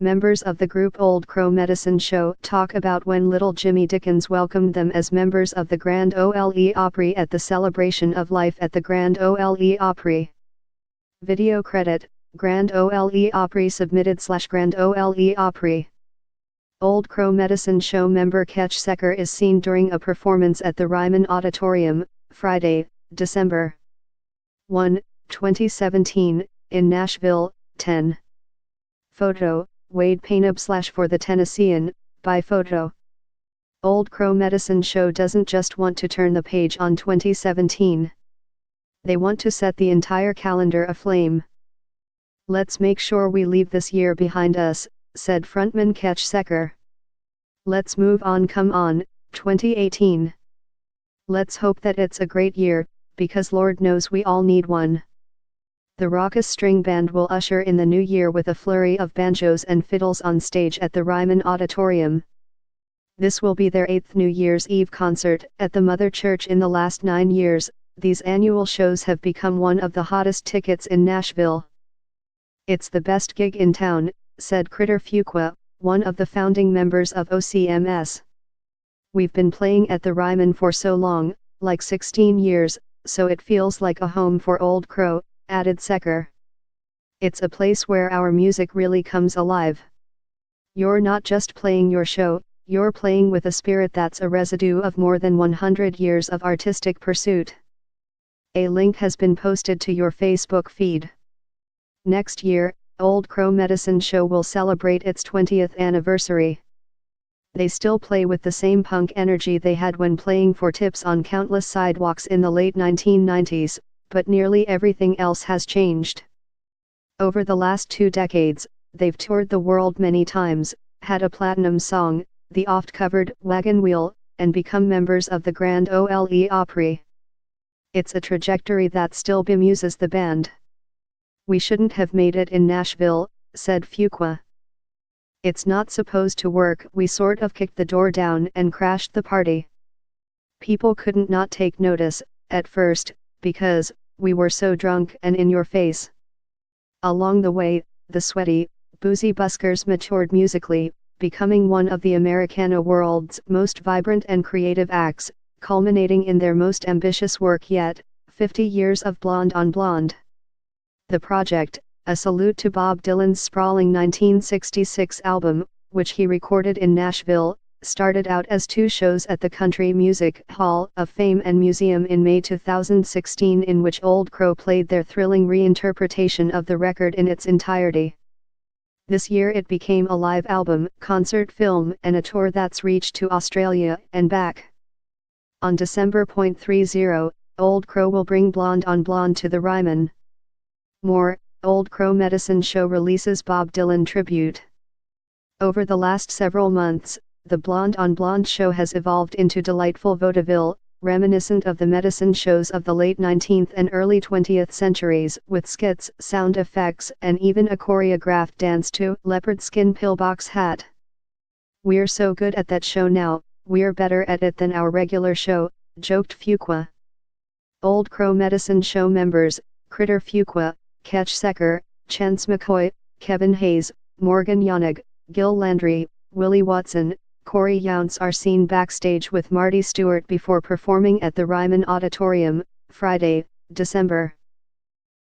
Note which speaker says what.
Speaker 1: members of the group Old Crow Medicine Show talk about when little Jimmy Dickens welcomed them as members of the Grand Ole Opry at the celebration of life at the Grand Ole Opry. Video credit, Grand Ole Opry submitted / Grand Ole Opry. Old Crow Medicine Show member Ketch Secker is seen during a performance at the Ryman Auditorium, Friday, December 1, 2017, in Nashville, 10. Photo, Wade Painab / for the Tennessean, by photo. Old Crow Medicine Show doesn't just want to turn the page on 2017. They want to set the entire calendar aflame. "Let's make sure we leave this year behind us," said frontman Ketch Secker. "Let's move on, come on, 2018. Let's hope that it's a great year, because Lord knows we all need one." The raucous string band will usher in the new year with a flurry of banjos and fiddles on stage at the Ryman Auditorium. This will be their 8th New Year's Eve concert at the Mother Church in the last 9 years. These annual shows have become one of the hottest tickets in Nashville. "It's the best gig in town," said Critter Fuqua, one of the founding members of OCMS. "We've been playing at the Ryman for so long, like 16 years, so it feels like a home for Old Crow," added Secker. "It's a place where our music really comes alive. You're not just playing your show, you're playing with a spirit that's a residue of more than 100 years of artistic pursuit." A link has been posted to your Facebook feed. Next year, Old Crow Medicine Show will celebrate its 20th anniversary. They still play with the same punk energy they had when playing for tips on countless sidewalks in the late 1990s, but nearly everything else has changed. Over the last 2 decades, they've toured the world many times, had a platinum song, the oft-covered Wagon Wheel, and become members of the Grand Ole Opry. It's a trajectory that still bemuses the band. "We shouldn't have made it in Nashville," said Fuqua. "It's not supposed to work. We sort of kicked the door down and crashed the party. People couldn't not take notice, at first, because we were so drunk and in your face." Along the way, the sweaty, boozy buskers matured musically, becoming one of the Americana world's most vibrant and creative acts, culminating in their most ambitious work yet, 50 years of Blonde on Blonde. The project, a salute to Bob Dylan's sprawling 1966 album, which he recorded in Nashville, started out as 2 shows at the Country Music Hall of Fame and Museum in May 2016, in which Old Crow played their thrilling reinterpretation of the record in its entirety. This year it became a live album, concert film, and a tour that's reached to Australia and back. On December 30, Old Crow will bring Blonde on Blonde to the Ryman. More, Old Crow Medicine Show releases Bob Dylan tribute. Over the last several months, the Blonde on Blonde show has evolved into delightful vaudeville, reminiscent of the medicine shows of the late 19th and early 20th centuries, with skits, sound effects, and even a choreographed dance to Leopard Skin Pillbox Hat. "We're so good at that show now, we're better at it than our regular show," joked Fuqua. Old Crow Medicine Show members, Critter Fuqua, Ketch Secker, Chance McCoy, Kevin Hayes, Morgan Yonig, Gil Landry, Willie Watson, Corey Younts are seen backstage with Marty Stewart before performing at the Ryman Auditorium, Friday, December